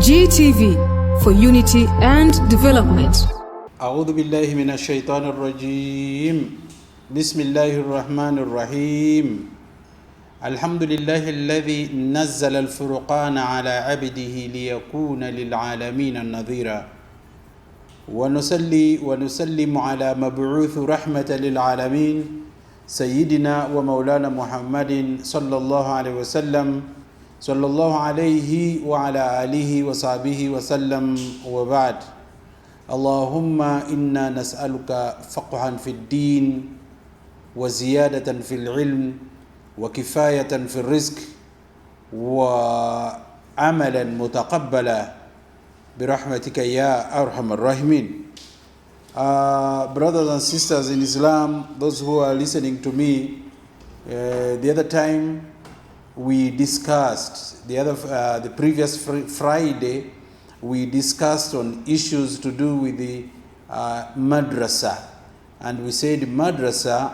GTV for unity and development. أعوذ بالله من الشيطان الرجيم. بسم الله الرحمن الرحيم. الحمد لله الذي نزل الفرقان على عبده ليكون للعالمين نذيرا، ونصلي ونسلم على مبعوث رحمة للعالمين سيدنا ومولانا محمد صلى الله عليه وسلم، صلى الله عليه وعلى آله وصحبه وسلم، وبعد. اللهم إنا نسألك فقها في الدين وزيادة في العلم وكفاية في الرزق وعملا متقبلا برحمتك يا أرحم الراحمين. Brothers and sisters in Islam, those who are listening to me, the other time we discussed, the previous Friday, we discussed on issues to do with the madrasa, and we said madrasa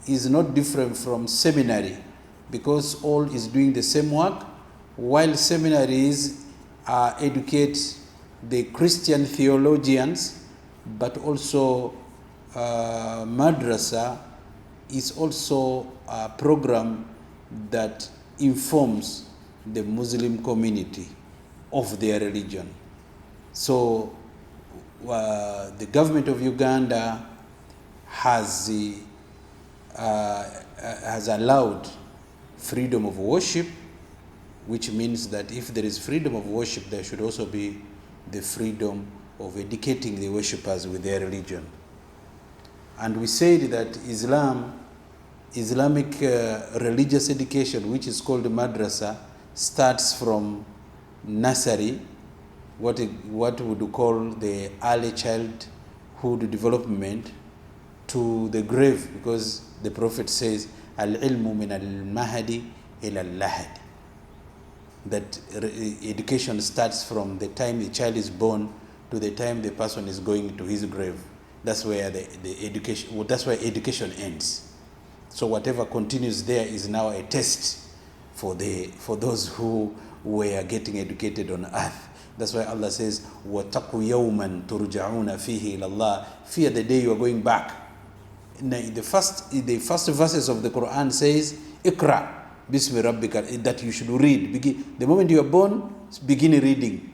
is not different from seminary because all is doing the same work, while seminaries educate the Christian theologians, but also madrasa is also a program that informs the Muslim community of their religion. So the government of Uganda has allowed freedom of worship, which means that if there is freedom of worship, there should also be the freedom of educating the worshippers with their religion. And we said that Islamic religious education, which is called madrasa, starts from nursery, what would call the early childhood development, to the grave, because the Prophet says, al-ilmu min al-mahdi ila al-lahad, that education starts from the time the child is born to the time the person is going to his grave. That's where that's where education ends. So whatever continues there is now a test for those who were getting educated on earth. That's why Allah says, وَاتَّقُوا يَوْمًا تُرْجَعُونَ فِيهِ إِلَى اللَّهِ. Fear the day you are going back. The first verses of the Quran says, Iqra bismi rabbika, that you should read. The moment you are born, begin reading.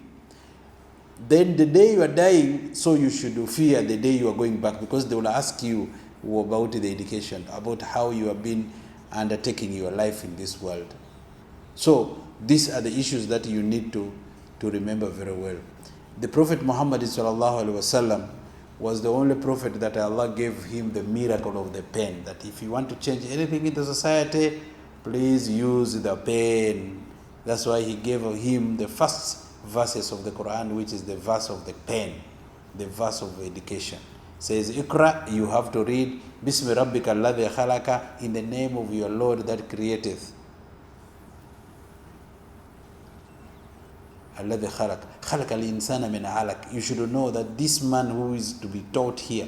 Then the day you are dying, so you should fear the day you are going back, because they will ask you about the education, about how you have been undertaking your life in this world. So these are the issues that you need to remember very well. The Prophet Muhammad sallallahu alaihi wasallam was the only prophet that Allah gave him the miracle of the pen, that if you want to change anything in the society, please use the pen. That's why he gave him the first verses of the Quran, which is the verse of the pen, the verse of education. It says, Iqra, you have to read, Bismi Rabbika alladhi khalaka, in the name of your Lord that createth. Alladhi khalaq, khalaqa al-insana min alaq. You should know that this man who is to be taught here,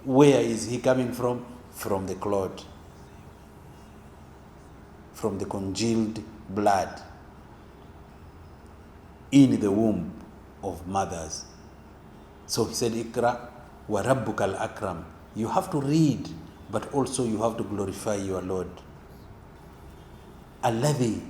where is he coming from? From the clot, from the congealed blood in the womb of mothers. So he said, Iqra wa rabbuka al-akram. You have to read, but also you have to glorify your Lord. Alladhi,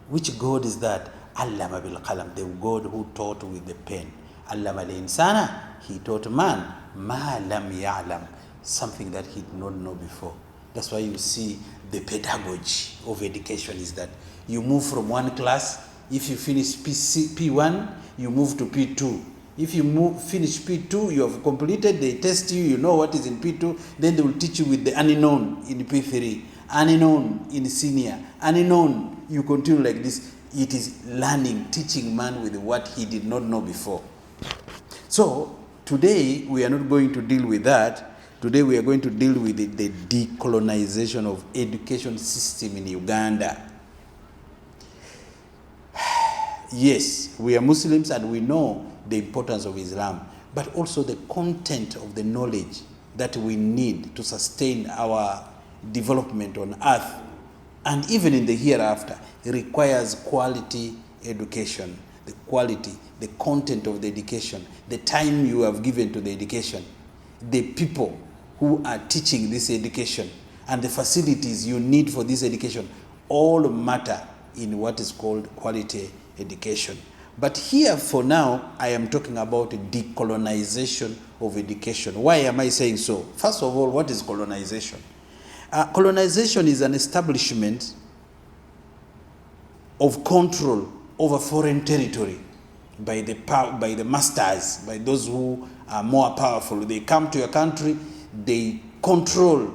which God is that? Allama bil qalam, the God who taught with the pen. Allama al-insana, he taught man ma lam ya'lam, something that he did not know before. That's why you see the pedagogy of education is that you move from one class. If you finish P1, you move to P2. If you finish P2, you have completed, they test you, you know what is in P2, then they will teach you with the unknown in P3, unknown in senior, unknown, you continue like this. It is learning, teaching man with what he did not know before. So today we are not going to deal with that. Today we are going to deal with the decolonization of education system in Uganda. Yes, we are Muslims and we know the importance of Islam, but also the content of the knowledge that we need to sustain our development on earth and even in the hereafter requires quality education. the quality, the content of the education, the time you have given to the education, the people who are teaching this education, and the facilities you need for this education all matter in what is called quality education. But here for now, I am talking about decolonization of education. Why am I saying so? First of all, what is colonization? Colonization is an establishment of control over foreign territory by the masters, by those who are more powerful. They come to your country, they control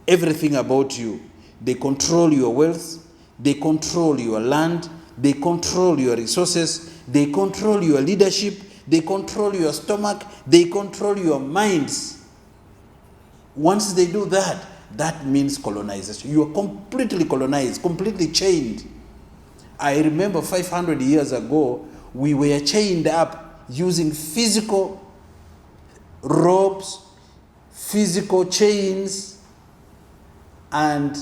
everything about you. They control your wealth, they control your land, they control your resources, they control your leadership, they control your stomach, they control your minds. Once they do that, that means colonization. You are completely colonized, completely chained. I remember 500 years ago, we were chained up using physical ropes, physical chains, and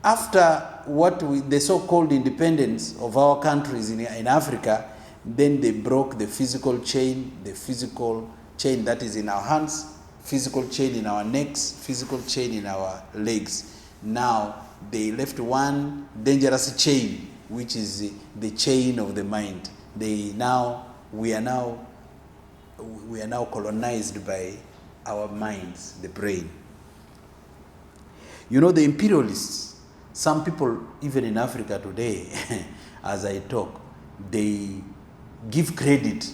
after the so-called independence of our countries in Africa, then they broke the physical chain that is in our hands, physical chain in our necks, physical chain in our legs. Now they left one dangerous chain, which is the chain of the mind. We are now colonized by our minds, the brain. You know, the imperialists, some people even in Africa today, as I talk, they give credit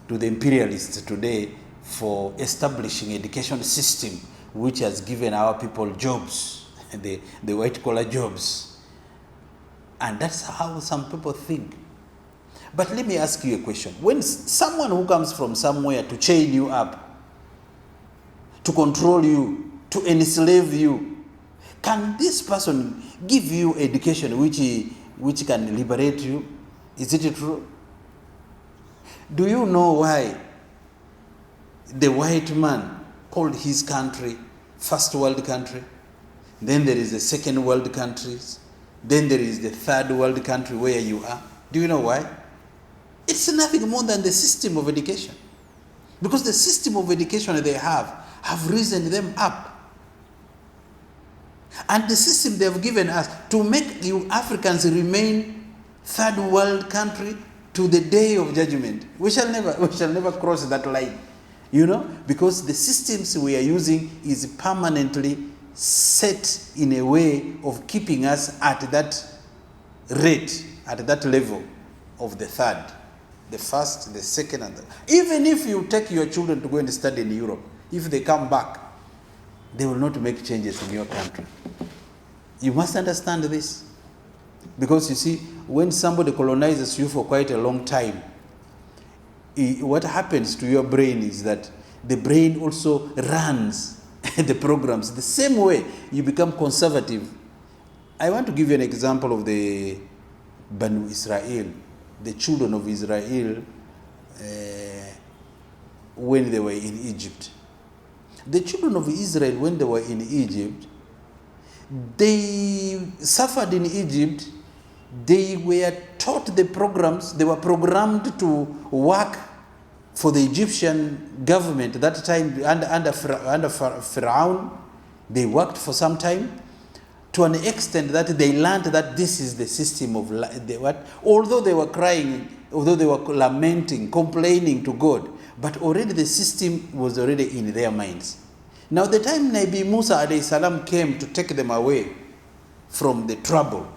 to the imperialists today for establishing education system which has given our people jobs, the white-collar jobs. And that's how some people think. But let me ask you a question. When someone who comes from somewhere to chain you up, to control you, to enslave you, can this person give you education which can liberate you? Is it true? Do you know why the white man called his country first world country? Then there is the second world countries. Then there is the third world country where you are. Do you know why? It's nothing more than the system of education. Because the system of education they have risen them up. And the system they have given us to make you Africans remain third world country to the day of judgment. We shall never cross that line. You know, because the systems we are using is permanently set in a way of keeping us at that rate, at that level of the third, the first, the second, and even if you take your children to go and study in Europe, if they come back, they will not make changes in your country. You must understand this. Because you see, when somebody colonizes you for quite a long time, what happens to your brain is that the brain also runs the programs the same way. You become conservative. I want to give you an example of the Banu Israel, the children of Israel, when they were in Egypt. The children of Israel, when they were in Egypt, they suffered in Egypt. They were taught the programs. They were programmed to work for the Egyptian government at that time under Pharaoh. They worked for some time to an extent that they learned that this is the system of what. Although they were crying, although they were lamenting, complaining to God, but already the system was already in their minds. Now the time Nabi Musa alayhi salam came to take them away from the trouble,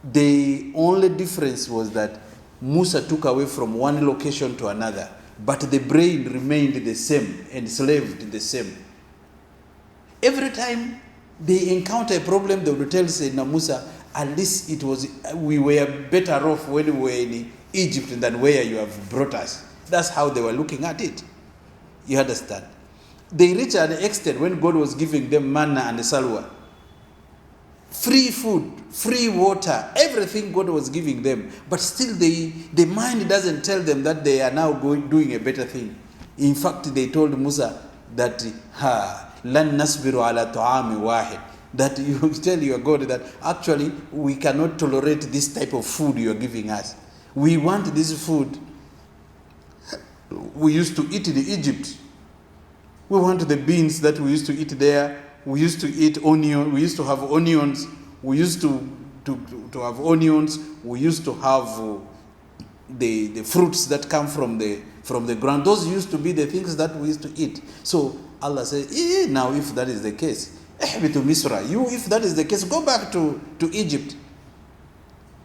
the only difference was that Musa took away from one location to another, but the brain remained the same, enslaved the same. Every time they encounter a problem, they would tell Sayyidina Musa, at least we were better off when we were in Egypt than where you have brought us. That's how they were looking at it. You understand? They reached an extent when God was giving them manna and salwa, free food, free water, everything God was giving them. But still the mind doesn't tell them that they are now doing a better thing. In fact, they told Musa that, lan nasbiru ala ta'ami wahid, that you tell your God that actually we cannot tolerate this type of food you are giving us. We want this food we used to eat in Egypt. We want the beans that we used to eat there. We used to eat onion. We used to have onions. We used to have onions. We used to have the fruits that come from the ground. Those used to be the things that we used to eat. So Allah says, now if that is the case, ihbitu Misra, if that is the case, go back to Egypt.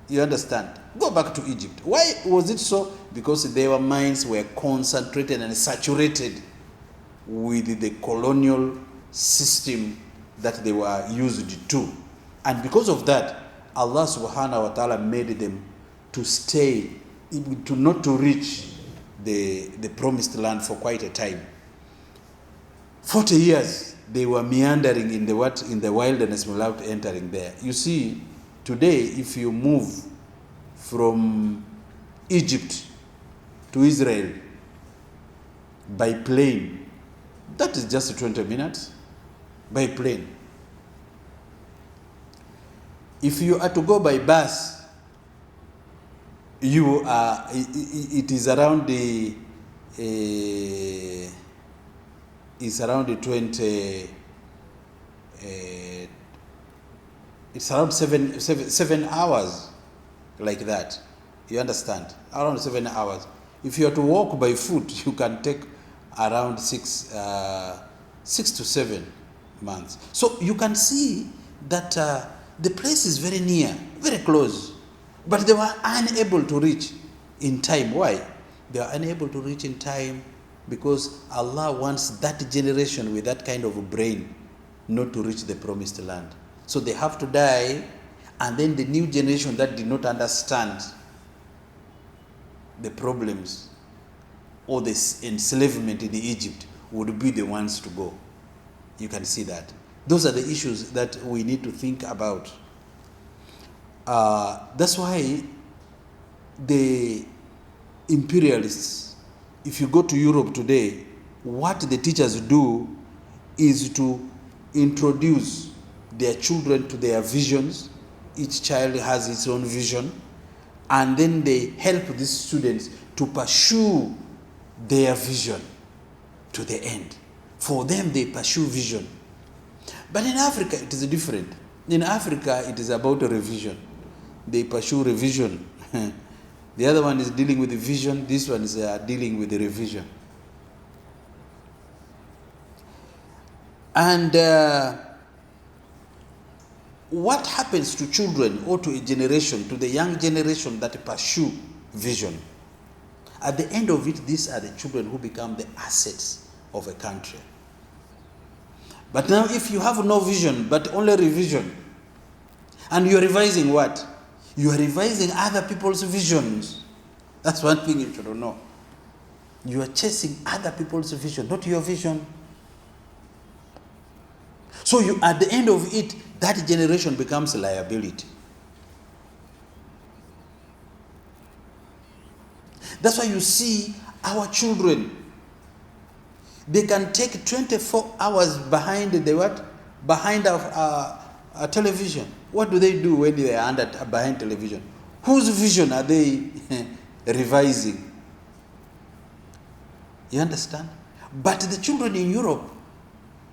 You understand? Go back to Egypt. Why was it so? Because their minds were concentrated and saturated with the colonial system that they were used to. And because of that, Allah subhanahu wa ta'ala made them to stay, not to reach the promised land for quite a time. 40 years they were meandering in the wilderness without entering there. You see, today if you move from Egypt to Israel by plane, that is just 20 minutes by plane. If you are to go by bus, it is around it's around 7 hours, like that. You understand? Around 7 hours. If you are to walk by foot, you can take around 6 to 7 months. So you can see that the place is very near, very close, but they were unable to reach in time. Why? They are unable to reach in time because Allah wants that generation with that kind of a brain not to reach the promised land. So they have to die, and then the new generation that did not understand the problems or this enslavement in Egypt would be the ones to go. You can see that. Those are the issues that we need to think about. That's why the imperialists, if you go to Europe today, what the teachers do is to introduce their children to their visions. Each child has its own vision, and then they help these students to pursue their vision to the end. For them, they pursue vision. But in Africa, it is different. In Africa, it is about a revision. They pursue revision. The other one is dealing with the vision. This one is dealing with the revision. And what happens to children or to a generation, to the young generation that pursue vision? At the end of it, these are the children who become the assets of a country. But now if you have no vision, but only revision, and you're revising what? You are revising other people's visions. That's one thing you should know. You are chasing other people's vision, not your vision. So you, at the end of it, that generation becomes a liability. That's why you see our children, they can take 24 hours behind the what? Behind a television. What do they do when they are behind television? Whose vision are they revising? You understand? But the children in Europe,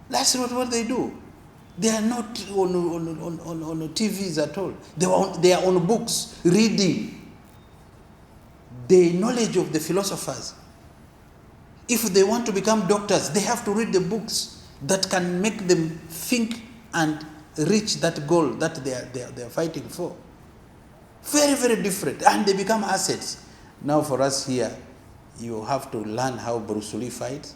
that's not what they do. They are not on TVs at all. They are on books, reading the knowledge of the philosophers. If they want to become doctors, they have to read the books that can make them think and reach that goal that they are fighting for. Very, very different. And they become assets. Now for us here, you have to learn how Bruce Lee fights.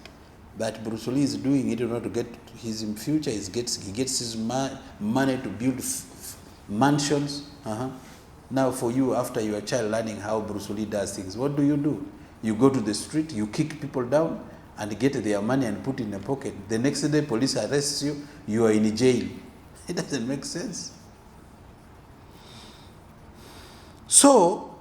But Bruce Lee is doing it in order to get his future. He gets his money to build mansions. Now for you, after your child learning how Bruce Lee does things, what do? You go to the street, you kick people down and get their money and put in a pocket. The next day, police arrests you, you are in jail. It doesn't make sense. So,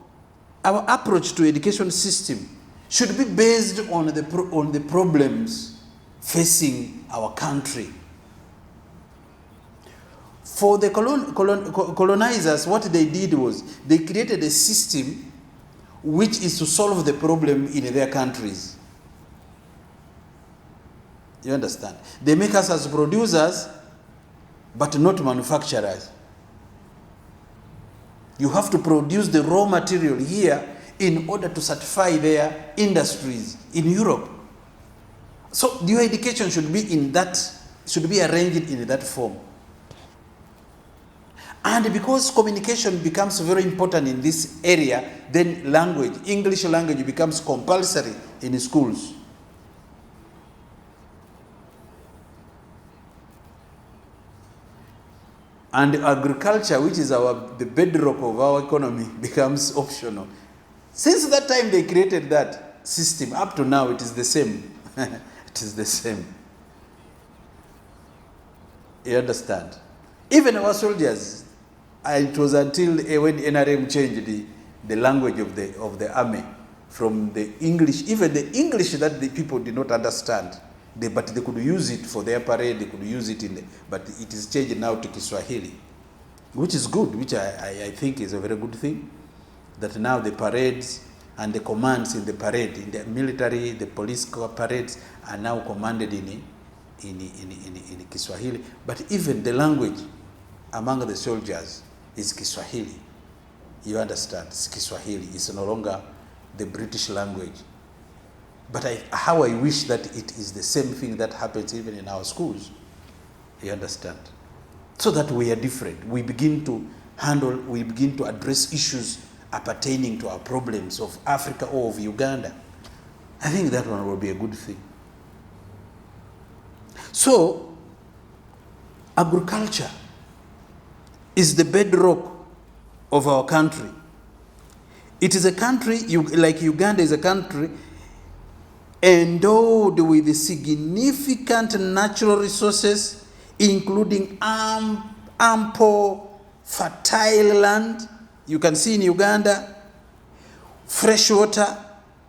our approach to education system should be based on the problems facing our country. For the colonizers, what they did was they created a system which is to solve the problem in their countries. You understand? They make us as producers, but not manufacturers. You have to produce the raw material here in order to satisfy their industries in Europe. So your education should be in that, should be arranged in that form. And because communication becomes very important in this area, then language, English language becomes compulsory in schools. And agriculture, which is the bedrock of our economy, becomes optional. Since that time they created that system, up to now it is the same. It is the same. You understand? Even our soldiers, it was until when NRM changed the language of the army from the English, even the English that the people did not understand, but they could use it for their parade, they could use it but it is changed now to Kiswahili, which is good, which I think is a very good thing, that now the parades and the commands in the parade, in the military, the police parades are now commanded in Kiswahili, but even the language among the soldiers is Kiswahili. You understand? It's Kiswahili. It's no longer the British language. But how I wish that it is the same thing that happens even in our schools. You understand? So that we are different. We begin to address issues appertaining to our problems of Africa or of Uganda. I think that one will be a good thing. So, agriculture is the bedrock of our country. It is a country, like Uganda is a country, endowed with significant natural resources, including ample fertile land. You can see in Uganda, fresh water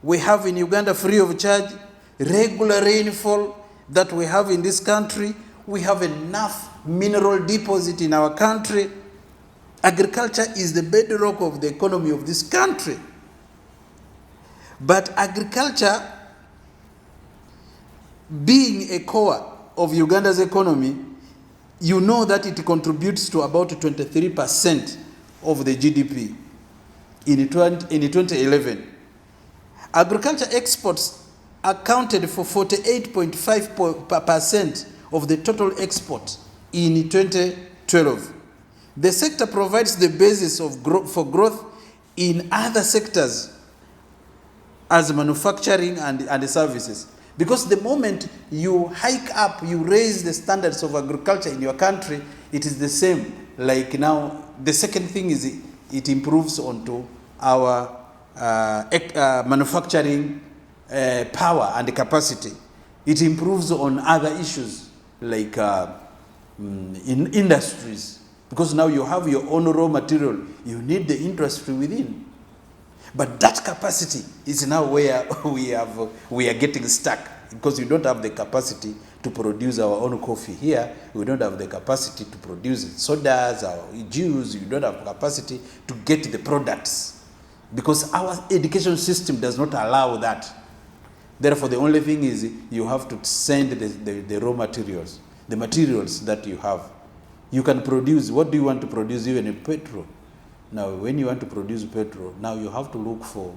we have in Uganda free of charge, regular rainfall that we have in this country. We have enough mineral deposit in our country. Agriculture is the bedrock of the economy of this country. But agriculture, being a core of Uganda's economy, you know that it contributes to about 23% of the GDP in 2011. Agriculture exports accounted for 48.5% of the total export in 2012. The sector provides the basis for growth in other sectors as manufacturing and services. Because the moment you hike up, you raise the standards of agriculture in your country, it is the same. Like now, the second thing is it improves onto our manufacturing power and capacity. It improves on other issues like in industries. Because now you have your own raw material, you need the industry within. But that capacity is now where we are getting stuck, because we don't have the capacity to produce our own coffee here. We don't have the capacity to produce sodas or juice. We don't have capacity to get the products, because our education system does not allow that. Therefore, the only thing is you have to send the raw materials, the materials that you have. You can produce, what do you want to produce even in petrol? Now, when you want to produce petrol, now you have to look for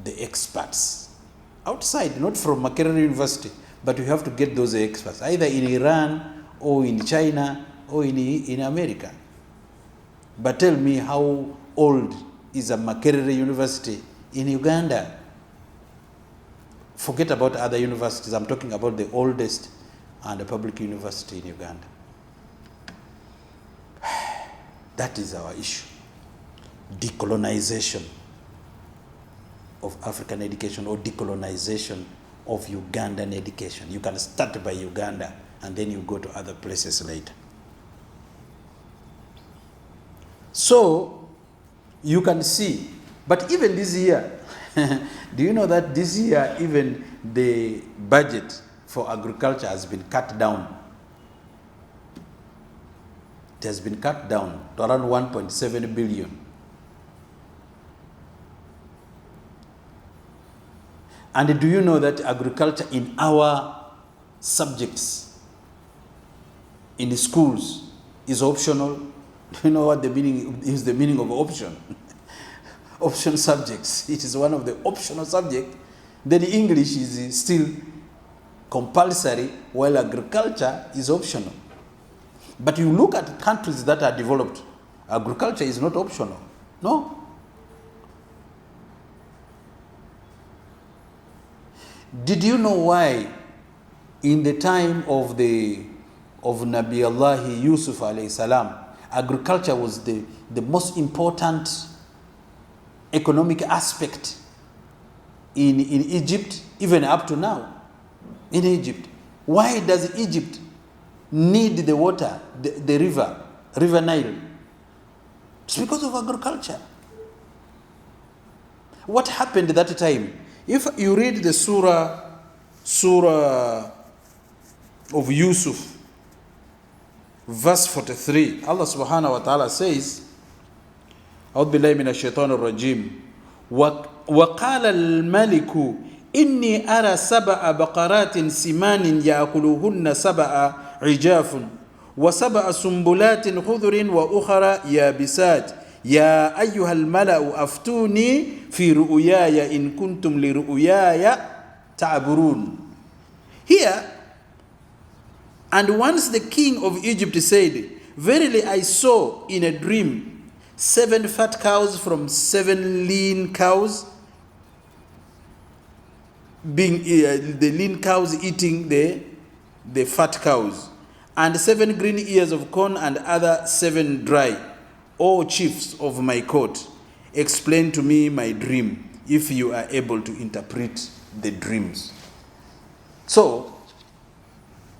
the experts outside, not from Makerere University, but you have to get those experts, either in Iran or in China or in America. But tell me, how old is a Makerere University in Uganda? Forget about other universities. I'm talking about the oldest and the public university in Uganda. That is our issue. Decolonization of African education, or decolonization of Ugandan education. You can start by Uganda and then you go to other places later. So you can see, but even this year, do you know that this year even the budget for agriculture has been cut down? It has been cut down to around 1.7 billion. And do you know that agriculture in our subjects in the schools is optional? Do you know what the meaning of option? Option subjects. It is one of the optional subjects. Then English is still compulsory, while agriculture is optional. But you look at countries that are developed, agriculture is not optional. No. Did you know why in the time of Nabi Allah Yusuf alayhi salam, agriculture was the most important economic aspect in Egypt, even up to now? In Egypt, why does Egypt need the water, the river Nile? It's because of agriculture. What happened at that time? If you read the surah of Yusuf, verse 43, Allah subhanahu wa ta'ala says, أعوذ بالله من الشيطان الرجيم وقال الملك إني أرى 7 بقرات سمان يأكلهن 7 عجاف و7 سنبلات خضر وأخرى يابسات يا أيها الملأ أفتوني في رؤياي إن كنتم لرؤياي تعبرون. Here, and once the king of Egypt said, verily I saw in a dream 7 fat cows from 7 lean cows, being the lean cows eating the fat cows, and 7 green ears of corn and other 7 dry. O chiefs of my court, explain to me my dream, if you are able to interpret the dreams. So,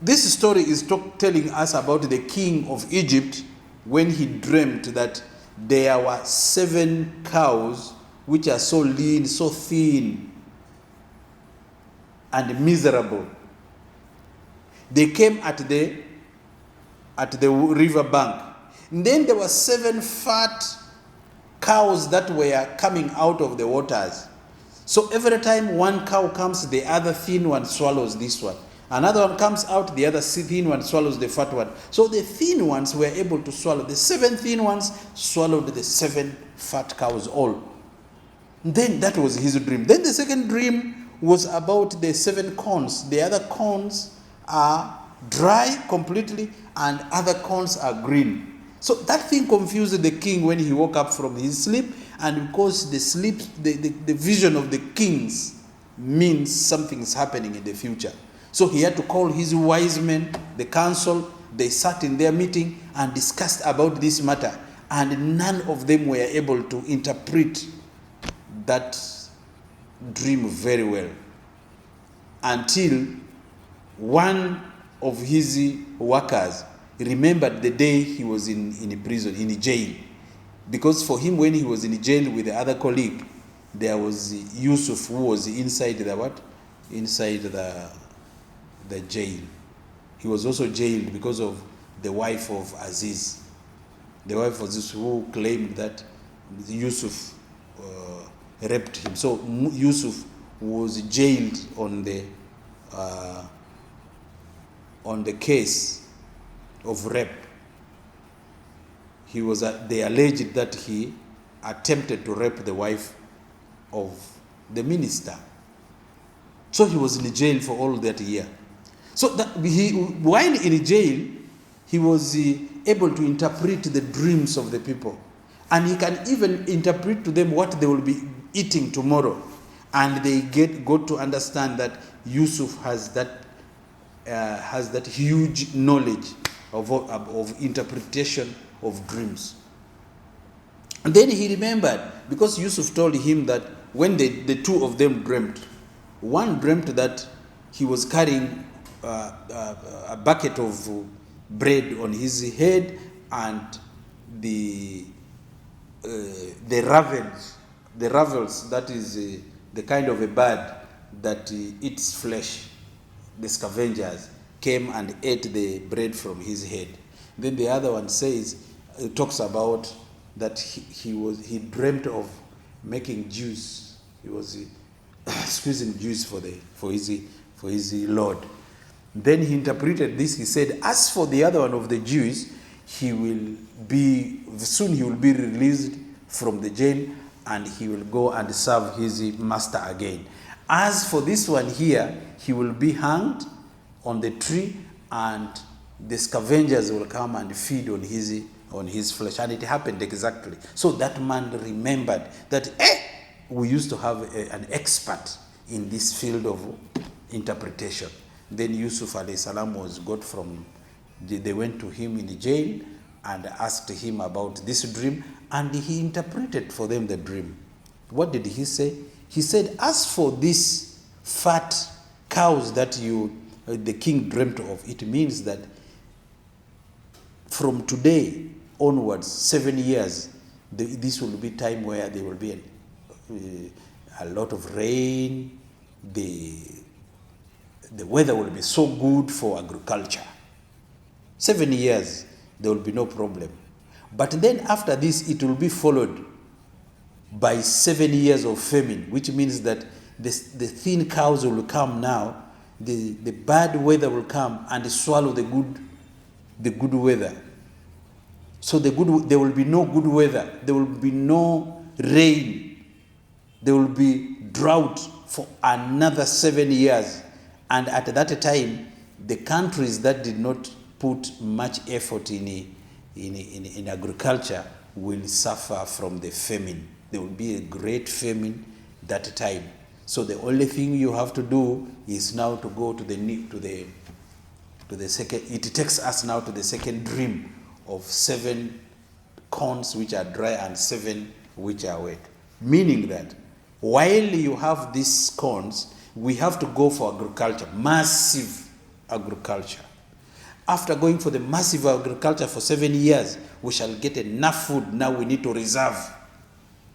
this story is telling us about the king of Egypt when he dreamt that there were 7 cows which are so lean, so thin, and miserable. They came at the river bank. And then there were 7 fat cows that were coming out of the waters. So every time one cow comes, the other thin one swallows this one. Another one comes out, the other thin one swallows the fat one. So the thin ones were able to swallow. The 7 thin ones swallowed the 7 fat cows all. And then that was his dream. Then the second dream was about the 7 corns. The other corns are dry completely and other corns are green. So that thing confused the king when he woke up from his sleep, and because the vision of the kings means something is happening in the future. So he had to call his wise men, the council. They sat in their meeting and discussed about this matter, and none of them were able to interpret that dream very well until one of his workers remembered the day he was in prison, in jail. Because for him, when he was in jail with the other colleague, there was Yusuf who was inside the what? Inside the jail. He was also jailed because of the wife of Aziz. The wife of Aziz who claimed that Yusuf raped him. So Yusuf was jailed on the case of rape. They alleged that he attempted to rape the wife of the minister. So he was in jail for all that year. So while in jail, he was able to interpret the dreams of the people. And he can even interpret to them what they will be eating tomorrow. And they got to understand that Yusuf has that huge knowledge of interpretation of dreams. And then he remembered, because Yusuf told him that when the two of them dreamt, one dreamt that he was carrying a bucket of bread on his head, and the ravels, that is the kind of a bird that eats flesh, the scavengers, came and ate the bread from his head. Then the other one talks about that he dreamt of making juice. He was squeezing juice for his Lord. Then he interpreted this. He said, as for the other one of the Jews, he will be released from the jail, and he will go and serve his master again. As for this one here, he will be hanged on the tree, and the scavengers will come and feed on his flesh. And it happened exactly. So that man remembered that, we used to have an expert in this field of interpretation. Then Yusuf alayhi salam was got from, they went to him in the jail and asked him about this dream, and he interpreted for them the dream. What did he say? He said, as for these fat cows that the king dreamt of, it means that from today onwards, 7 years, this will be time where there will be a lot of rain, the weather will be so good for agriculture. 7 years, there will be no problem. But then after this, it will be followed by 7 years of famine, which means that the thin cows will come now, the bad weather will come and swallow the good weather. So there will be no good weather, there will be no rain, there will be drought for another 7 years. And at that time, the countries that did not put much effort in agriculture will suffer from the famine. There will be a great famine that time. So the only thing you have to do is now to go to the second. It takes us now to the second dream of 7 corns which are dry and 7 which are wet. Meaning that while you have these corns, we have to go for agriculture, massive agriculture. After going for the massive agriculture for 7 years, we shall get enough food. Now we need to reserve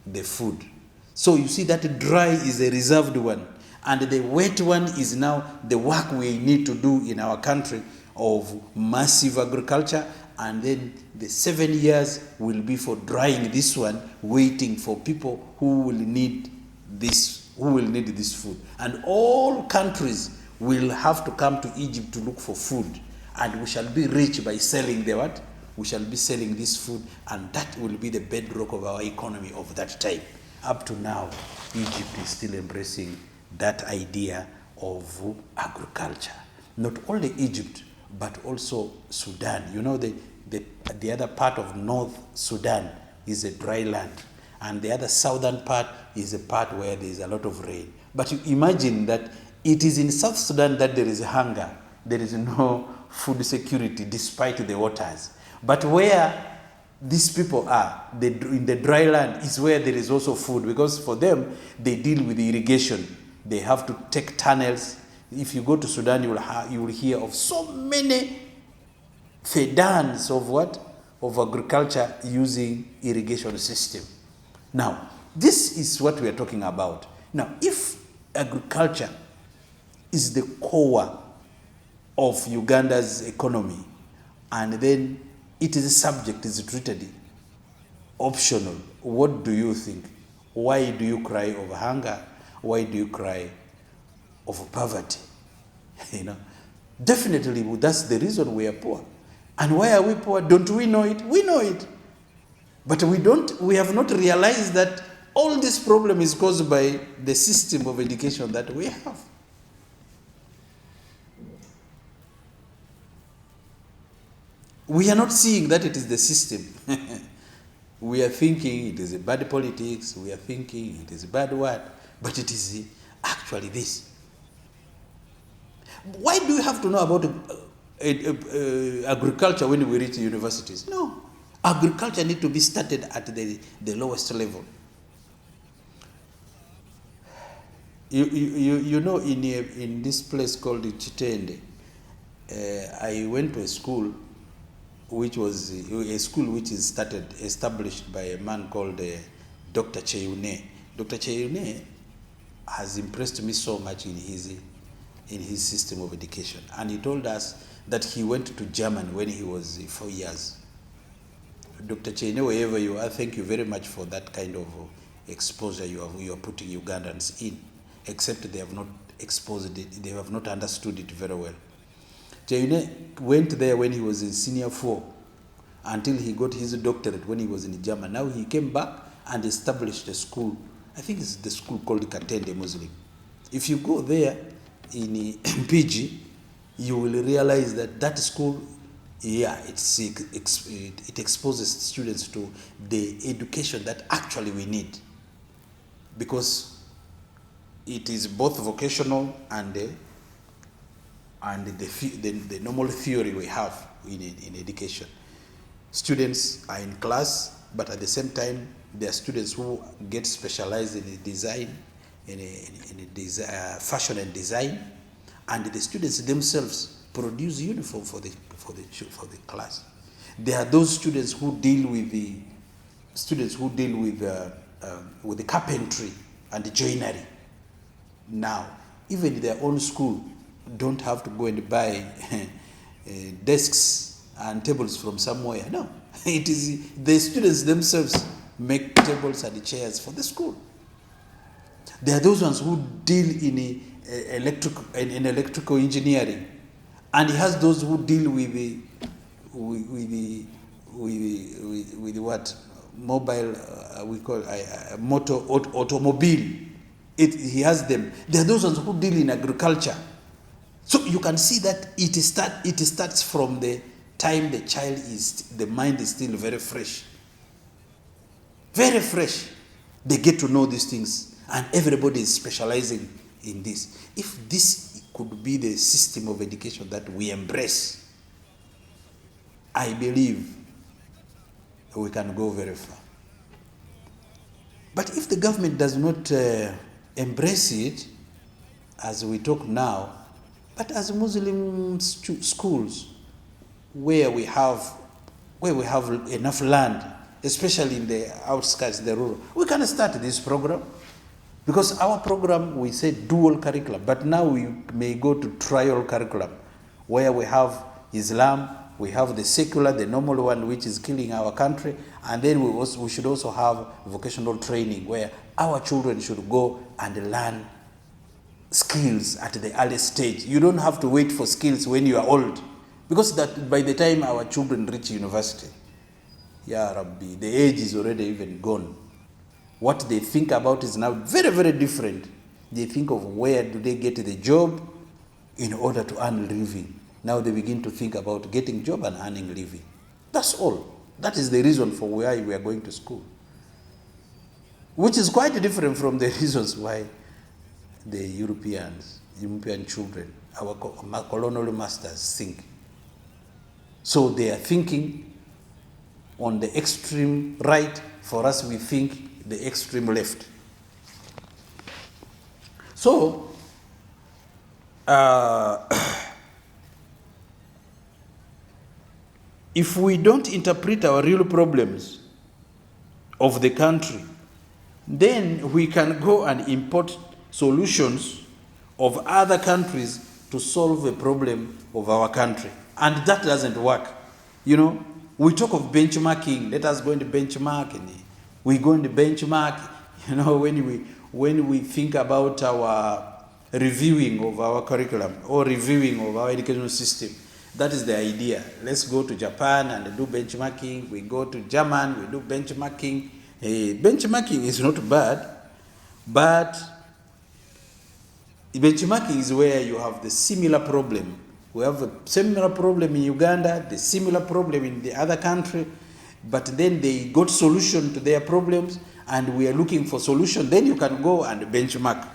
the food. So you see that dry is a reserved one, and the wet one is now the work we need to do in our country of massive agriculture, and then the 7 years will be for drying this one, waiting for people who will need this food. And all countries will have to come to Egypt to look for food, and we shall be rich by selling we shall be selling this food, and that will be the bedrock of our economy of that time. Up to now, Egypt is still embracing that idea of agriculture. Not only Egypt, but also Sudan. You know, the other part of North Sudan is a dry land, and the other southern part is a part where there is a lot of rain. But you imagine that it is in South Sudan that there is hunger. There is no food security despite the waters. But where these people are, in the dry land, is where there is also food, because for them, they deal with irrigation. They have to take tunnels. If you go to Sudan, you will hear of so many fedans of agriculture using irrigation system. Now, this is what we are talking about. Now, if agriculture is the core of Uganda's economy, and then it is treated optional, what do you think? Why do you cry over hunger? Why do you cry over poverty? Definitely that's the reason we are poor. And why are we poor? Don't we know it? We know it. But we have not realized that all this problem is caused by the system of education that we have. We are not seeing that it is the system. We are thinking it is a bad politics. We are thinking it is a bad word. But it is actually this. Why do you have to know about agriculture when we reach universities? No. Agriculture needs to be started at the lowest level. You know, in this place called Chitende, I went to a school which was a school which is established by a man called Dr. Cheune. Dr. Cheune has impressed me so much in his system of education, and he told us that he went to Germany when he was 4 years. Dr. Cheune, wherever you are, thank you very much for that kind of exposure you are putting Ugandans in. except they have not exposed it, they have not understood it very well. Jaune went there when he was in senior 4 until he got his doctorate when he was in Germany. Now he came back and established a school. I think it's the school called Katende Muslim. If you go there in PG, you will realize that that school, yeah, it exposes students to the education that actually we need, because it is both vocational and the normal theory we have in education. Students are in class, but at the same time, there are students who get specialized in design, fashion and design, and the students themselves produce uniform for the class. There are those students who deal with the carpentry and the joinery. Now, even their own school don't have to go and buy desks and tables from somewhere. No, it is the students themselves make tables and chairs for the school. There are those ones who deal in electrical engineering, and he has those who deal with what mobile we call automobile. He has them. There are those ones who deal in agriculture. So you can see that it starts from the time the mind is still very fresh. Very fresh. They get to know these things, and everybody is specializing in this. If this could be the system of education that we embrace, I believe we can go very far. But if the government does not embrace it, as we talk now, but as Muslim schools, where we have enough land, especially in the outskirts, the rural, we can start this program. Because our program, we say dual curriculum, but now we may go to trial curriculum, where we have Islam, we have the secular, the normal one, which is killing our country, and then we should also have vocational training, where our children should go and learn skills at the early stage. You don't have to wait for skills when you are old, because that by the time our children reach university, Ya Rabbi, the age is already even gone. What they think about is now very, very different. They think of where do they get the job in order to earn a living. Now they begin to think about getting job and earning a living. That's all. That is the reason for why we are going to school. Which is quite different from the reasons why the European children, our colonial masters, think. So they are thinking on the extreme right. For us, we think the extreme left. So, if we don't interpret our real problems of the country, then we can go and import solutions of other countries to solve the problem of our country. And that doesn't work. You know, we talk of benchmarking. Let us go into benchmark. And we go into benchmark. You know, when we think about our reviewing of our curriculum or reviewing of our educational system, that is the idea. Let's go to Japan and do benchmarking. We go to Germany, we do benchmarking. Benchmarking is not bad, but benchmarking is where you have the similar problem. We have a similar problem in Uganda, the similar problem in the other country, but then they got solution to their problems, and we are looking for solution. Then you can go and benchmark.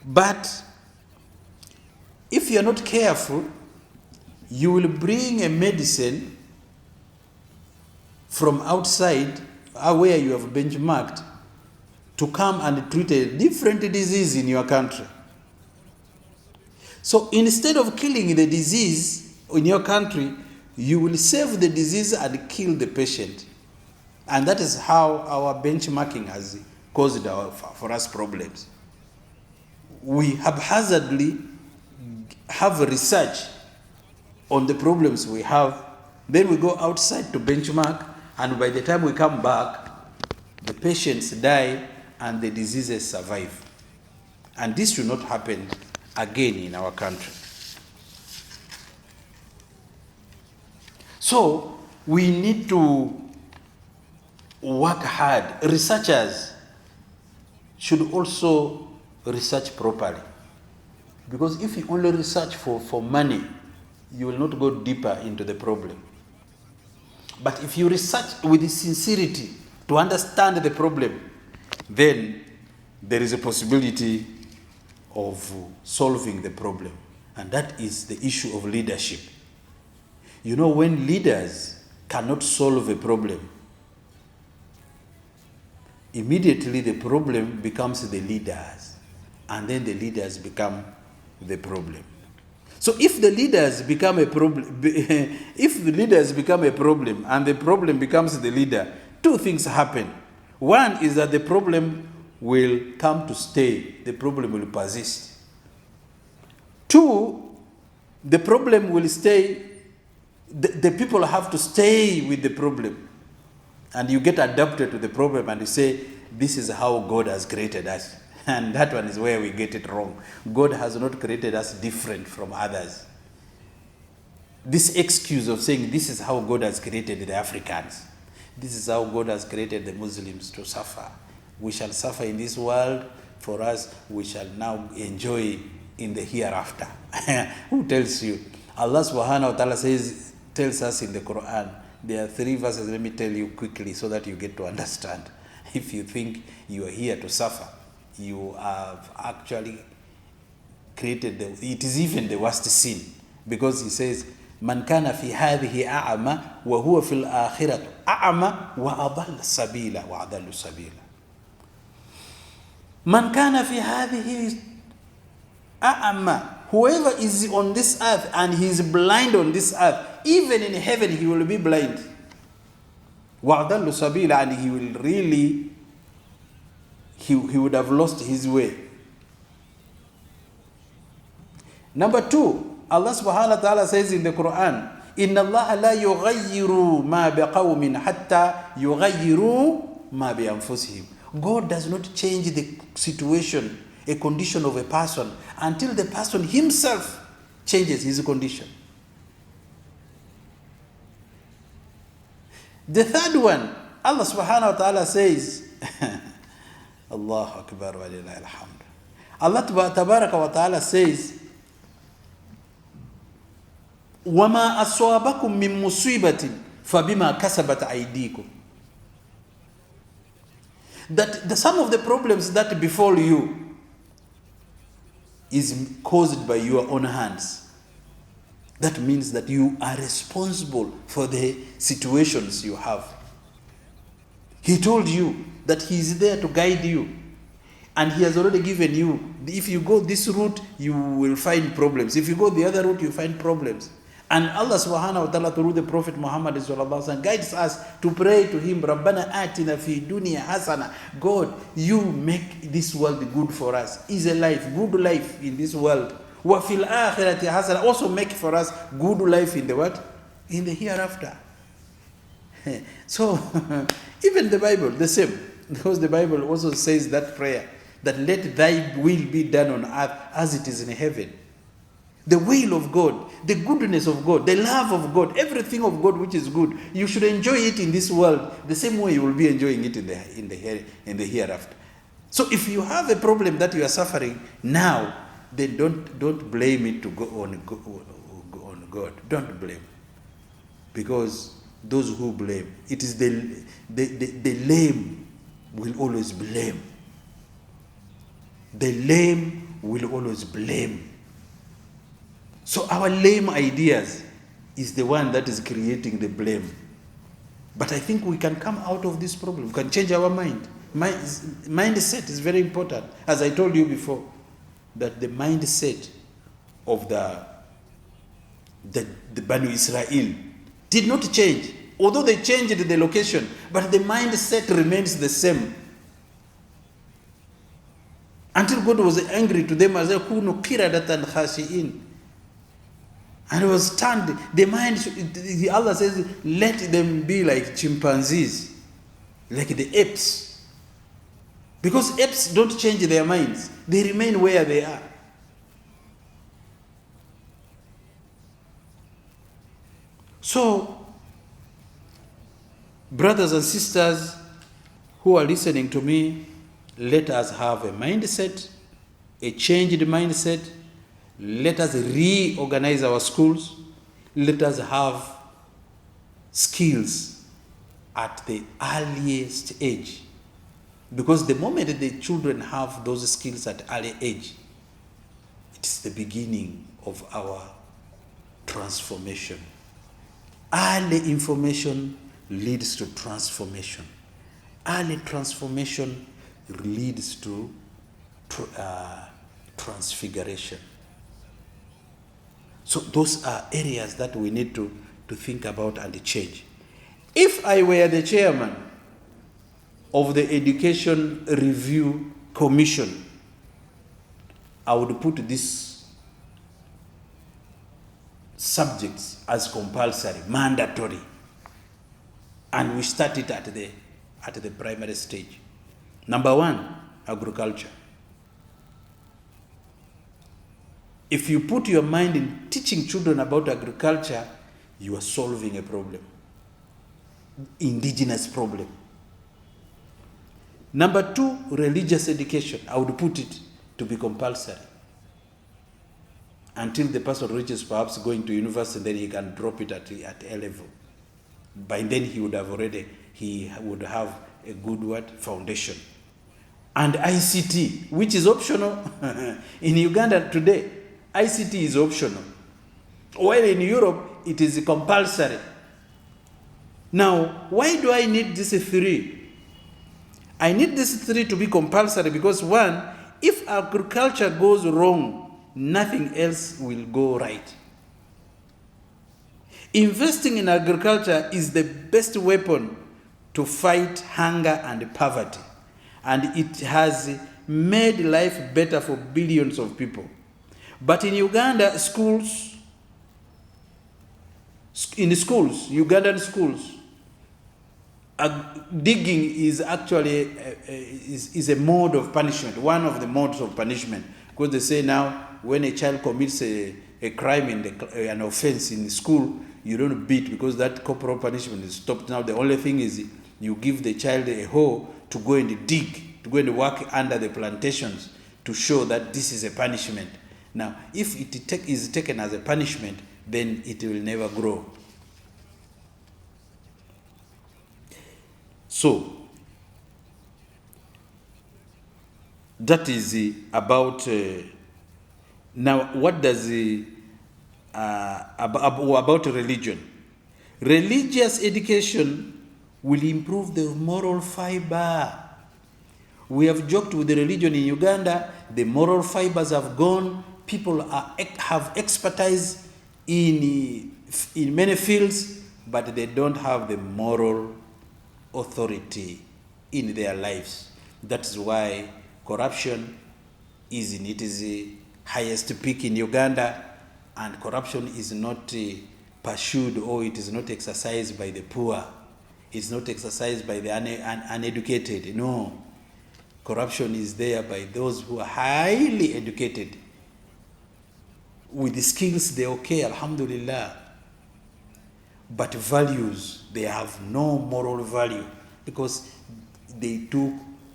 But if you are not careful, you will bring a medicine from outside where you have benchmarked to come and treat a different disease in your country. So instead of killing the disease in your country, you will save the disease and kill the patient. And that is how our benchmarking has caused for us problems. We haphazardly have research on the problems we have, then we go outside to benchmark, and by the time we come back, the patients die, and the diseases survive. And this should not happen again in our country. So we need to work hard. Researchers should also research properly. Because if you only research for money, you will not go deeper into the problem. But if you research with sincerity to understand the problem, then there is a possibility of solving the problem. And that is the issue of leadership. You know, when leaders cannot solve a problem, immediately the problem becomes the leaders, and then the leaders become the problem. So if the leaders become a problem, if the leaders become a problem and the problem becomes the leader, two things happen. One is that the problem will come to stay, the problem will persist. Two, the problem will stay, the people have to stay with the problem. And you get adapted to the problem and you say, this is how God has created us. And that one is where we get it wrong. God has not created us different from others. This excuse of saying this is how God has created the Africans, this is how God has created the Muslims to suffer. We shall suffer in this world. For us, we shall now enjoy in the hereafter. Who tells you? Allah subhanahu wa ta'ala tells us in the Quran. There are 3 verses, let me tell you quickly so that you get to understand. If you think you are here to suffer, you have actually created it is even the worst sin, because he says, Man kana fi hadhihi a'ama wa huwa fil akhirati a'ama wa adalla sabila wa adallu sabila. Man kana fi hadhihi a'ama, whoever is on this earth and he is blind on this earth, even in heaven he will be blind. Wa adallu sabila, and he will really he would have lost his way. Number 2, Allah subhanahu wa ta'ala says in the Quran, Inna Allah la yughayyiru ma biqawmin hatta yughayyiru ma bi anfusihim. God does not change the situation, a condition of a person, until the person himself changes his condition. The third one, Allah subhanahu wa ta'ala says, Allahu Akbar wa lillahi alhamd. Allah tabaraka wa ta'ala says, وَمَا أَصْوَابَكُم مِّن مُّصِيبَةٍ فَبِمَا كَسَبَتْ أَيْدِيكُم. That some of the problems that befall you is caused by your own hands. That means that you are responsible for the situations you have. He told you that he is there to guide you. And he has already given you, if you go this route, you will find problems. If you go the other route, you find problems. And Allah subhanahu wa ta'ala through the Prophet Muhammad sallallahu alaihi wasallam guides us to pray to him, Rabbana atina fi dunya hasana. God, you make this world good for us. Is a life, good life in this world. Wa fil akhirati hasana. Also make for us good life in the what? In the hereafter. So, even the Bible, the same. Because the Bible also says that prayer, that let thy will be done on earth as it is in heaven. The will of God, the goodness of God, the love of God, everything of God which is good, you should enjoy it in this world the same way you will be enjoying it in the hereafter. So if you have a problem that you are suffering now, then don't blame it to go on God. Don't blame. Because those who blame, it is the lame will always blame. The lame will always blame. So our lame ideas is the one that is creating the blame. But I think we can come out of this problem. We can change our mind. Mindset is very important. As I told you before, that the mindset of the Banu Israel did not change. Although they changed the location, but the mindset remains the same. Until God was angry to them, as kunu qiradatan khashi'in. And it was turned, the mind, Allah says, let them be like chimpanzees, like the apes. Because apes don't change their minds. They remain where they are. So, brothers and sisters who are listening to me, let us have a mindset, a changed mindset. Let us reorganize our schools. Let us have skills at the earliest age. Because the moment the children have those skills at early age, it's the beginning of our transformation. Early information leads to transformation. Early transformation leads to transfiguration. So those are areas that we need to think about and change. If I were the chairman of the Education Review Commission, I would put these subjects as compulsory, mandatory, and we start it at the primary stage. Number one, agriculture. If you put your mind in teaching children about agriculture, you are solving a problem, indigenous problem. Number two, religious education. I would put it to be compulsory until the person reaches perhaps going to university, then he can drop it at A level. By then he would have a good foundation. And ICT, which is optional in Uganda today. ICT is optional, while in Europe it is compulsory. Now, why do I need these three? I need these three to be compulsory because one, if agriculture goes wrong, nothing else will go right. Investing in agriculture is the best weapon to fight hunger and poverty, and it has made life better for billions of people. But in Uganda, Ugandan schools, digging is actually is a mode of punishment, one of the modes of punishment. Because they say now, when a child commits a crime an offense in school, you don't beat because that corporal punishment is stopped. Now the only thing is you give the child a hoe to go and dig, to go and work under the plantations to show that this is a punishment. Now, if it is taken as a punishment, then it will never grow. So, that is about, now what does, about religion. Religious education will improve the moral fiber. We have joked with the religion in Uganda, the moral fibers have gone. People have expertise in many fields, but they don't have the moral authority in their lives. That is why corruption is in its highest peak in Uganda, and corruption is not pursued or it is not exercised by the poor. It's not exercised by the uneducated. No. Corruption is there by those who are highly educated. With the skills, they're okay, alhamdulillah. But values, they have no moral value because they took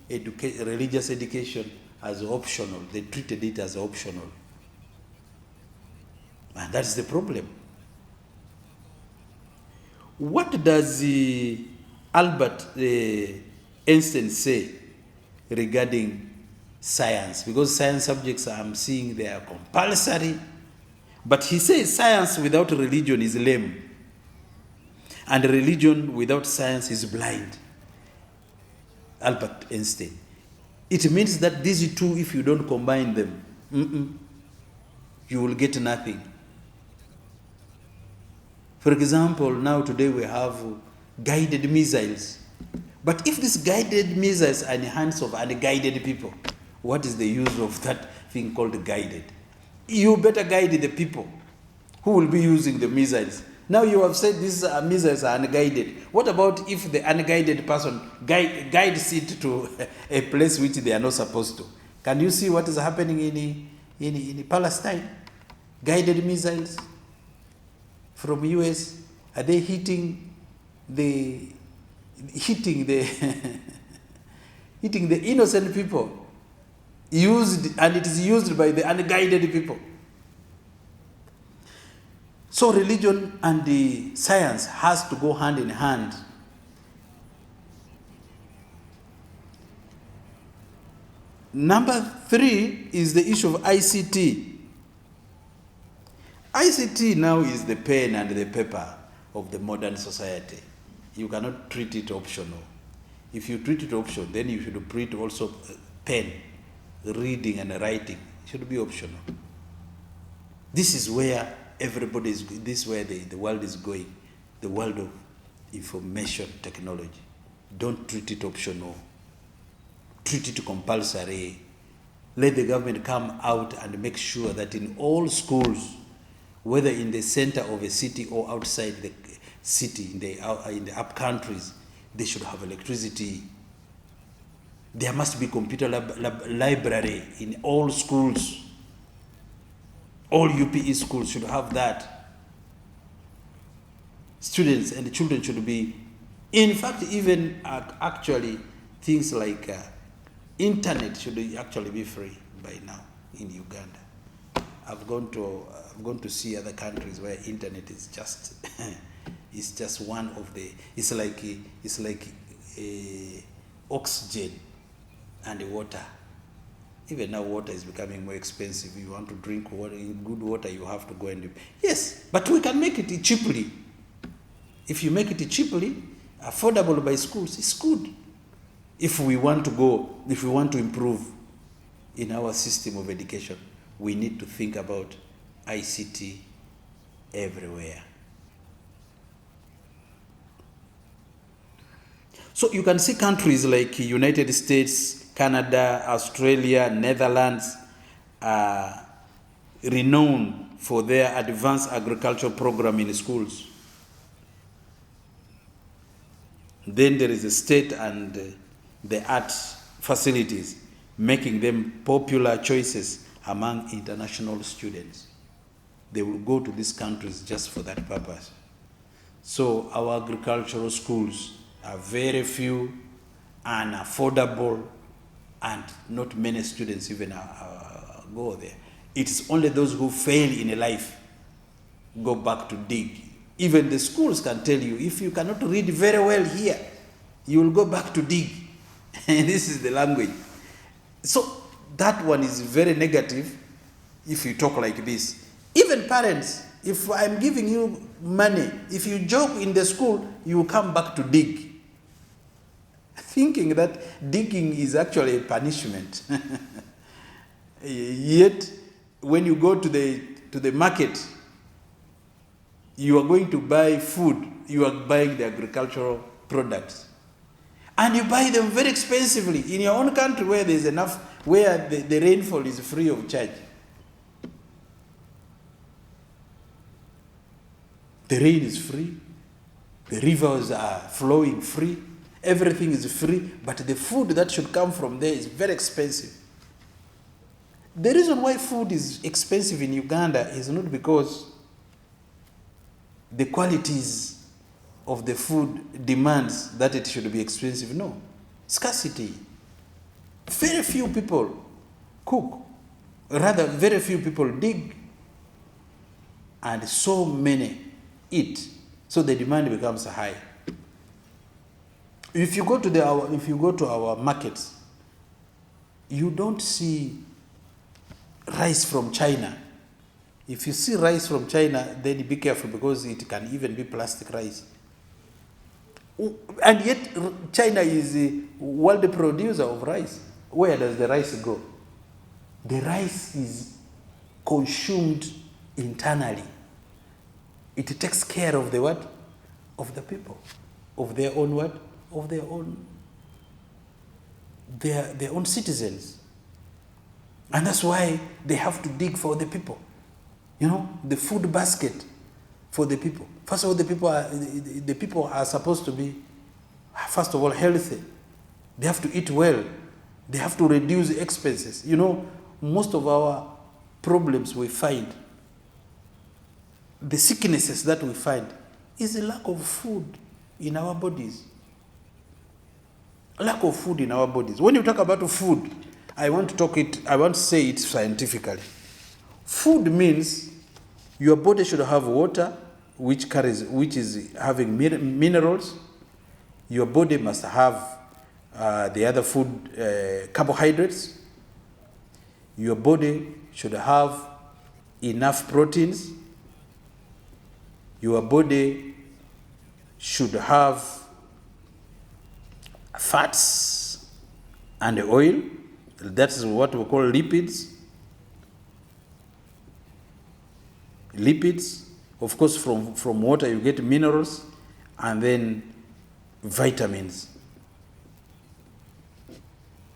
religious education as optional. They treated it as optional. And that's the problem. What does Albert Einstein say regarding science? Because science subjects I'm seeing they are compulsory. But he says science without religion is lame. And religion without science is blind. Albert Einstein. It means that these two, if you don't combine them, you will get nothing. For example, now today we have guided missiles. But if these guided missiles are in the hands of unguided people, what is the use of that thing called guided? You better guide the people who will be using the missiles Now you have said these missiles are unguided. What about if the unguided person guides it to a place which they are not supposed to? Can you see what is happening in Palestine? Guided missiles from US, are they hitting the hitting the innocent people? And it is used by the unguided people. So religion and the science has to go hand in hand. Number 3 is the issue of ICT. ICT now is the pen and the paper of the modern society. You cannot treat it optional. If you treat it optional, then you should treat also pen, reading and writing. It should be optional. This is where everybody is, this is where the world is going, the world of information technology. Don't treat it optional. Treat it compulsory. Let the government come out and make sure that in all schools, whether in the center of a city or outside the city, in the up countries, they should have electricity. There must be computer library in all schools. All UPE schools should have that. Students and children should be, in fact, even actually things like internet should actually be free by now in Uganda. I've gone to see other countries where internet is just it's just one of the, it's like oxygen and water. Even now water is becoming more expensive. You want to drink water, good water, you have to go and do. Yes, but we can make it cheaply. If you make it cheaply, affordable by schools, it's good. If we want to improve in our system of education, we need to think about ICT everywhere. So you can see countries like United States, Canada, Australia, Netherlands are renowned for their advanced agricultural program in schools. Then there is the state and the art facilities, making them popular choices among international students. They will go to these countries just for that purpose. So our agricultural schools are very few and affordable, and not many students even go there. It's only those who fail in life go back to dig. Even the schools can tell you, if you cannot read very well here, you will go back to dig. And this is the language. So that one is very negative if you talk like this. Even parents, if I'm giving you money, if you joke in the school, you will come back to dig. Thinking that digging is actually a punishment. Yet, when you go to the market, you are going to buy food, you are buying the agricultural products. And you buy them very expensively in your own country where there's enough, where the rainfall is free of charge. The rain is free, the rivers are flowing free, everything is free, but the food that should come from there is very expensive. The reason why food is expensive in Uganda is not because the qualities of the food demands that it should be expensive. No. Scarcity. Very few people cook. Rather, very few people dig. And so many eat. So the demand becomes high. If you go to our markets, you don't see rice from China. If you see rice from China, then be careful because it can even be plastic rice. And yet China is a world producer of rice. Where does the rice go? The rice is consumed internally. It takes care of the what? Of the people. Of their own what? Of their own citizens. And that's why they have to dig for the people. You know, the food basket for the people. First of all, the people are supposed to be, first of all, healthy. They have to eat well. They have to reduce expenses. You know, most of our problems we find, the sicknesses that we find, is a lack of food in our bodies. Lack of food in our bodies. When you talk about food, I want to say it scientifically. Food means your body should have water, which is having minerals. Your body must have the other food, carbohydrates. Your body should have enough proteins. Your body should have fats and oil. That's what we call lipids. Lipids, of course, from water you get minerals and then vitamins.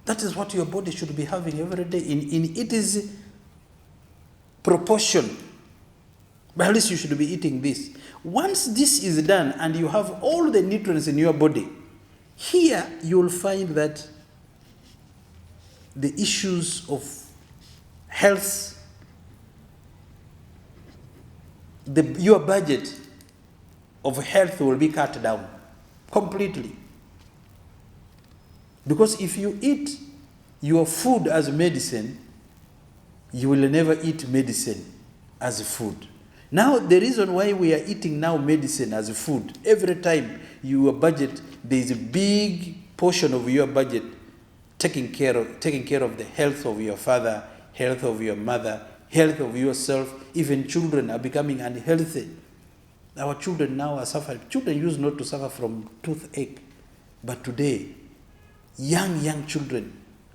That is what your body should be having every day. It is proportion. But at least you should be eating this. Once this is done and you have all the nutrients in your body, here you will find that the issues of health, your budget of health will be cut down completely. Because if you eat your food as medicine, you will never eat medicine as food. Now, the reason why we are eating now medicine as food, every time your budget, there is a big portion of your budget taking care of the health of your father, health of your mother, health of yourself. Even children are becoming unhealthy. Our children now are suffering. Children used not to suffer from toothache, but today, young children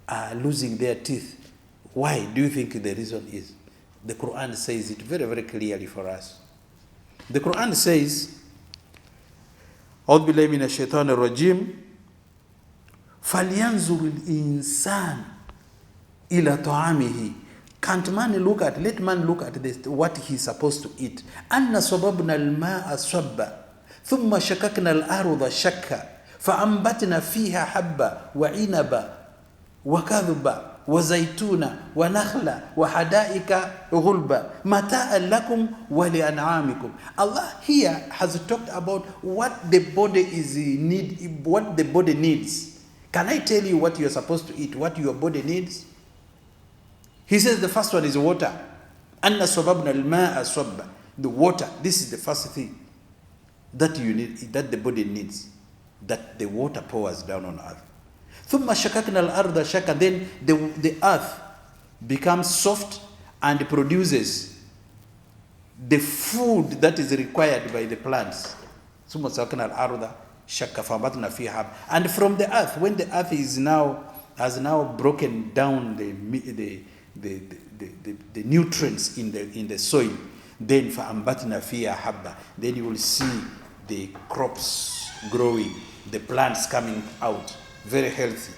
are losing their teeth. Why do you think the reason is? The Quran says it very, very clearly for us. The Quran says, أعوذ بالله من الشيطان الرجيم فلينظر الإنسان إلى طعامه. Let man look at this, what he's supposed to eat. أن صببنا الماء صبا ثم شككنا الأرض شكا فأنبتنا فيها حبا وعنبا وكذبا وزيتونا ونخلا وحدائق غلبا متاعا لكم ولأنعامكم. Allah here has talked about what the body needs. Can I tell you what you're supposed to eat, what your body needs? He says the first one is water. أَنَّ صَبَبْنَا الْمَاءَ صَبًّا. The water, this is the first thing that you need, that the body needs, that the water pours down on earth. ثُمَّ شَكَكْنَا الْأَرْضَ شَكًا. Then the earth becomes soft and produces the food that is required by the plants. ثُمَّ شَكَكْنَا الْأَرْضَ شَكًا فَأَنبَتْنَا فِيهَا. And from the earth, when the earth has now broken down the nutrients in the soil, then فَأَنبَتْنَا فِيهَا حَبًّا. Then you will see the crops growing, the plants coming out, very healthy.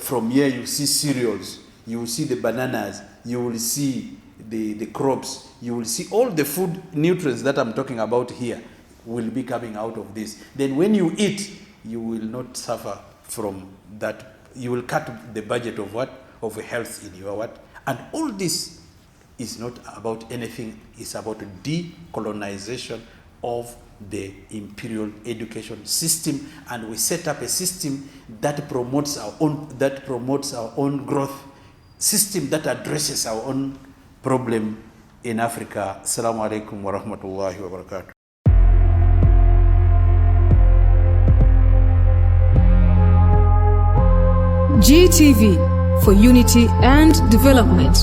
From here you see cereals, you will see the bananas, you will see the crops, you will see all the food nutrients that I'm talking about here will be coming out of this. Then when you eat, you will not suffer from that. You will cut the budget of what? Of health in your what? And all this is not about anything. It's about decolonization of the imperial education system, and we set up a system that promotes our own growth, system that addresses our own problem in Africa. Assalamu alaikum wa rahmatullahi wa barakatuh. GTV for unity and development.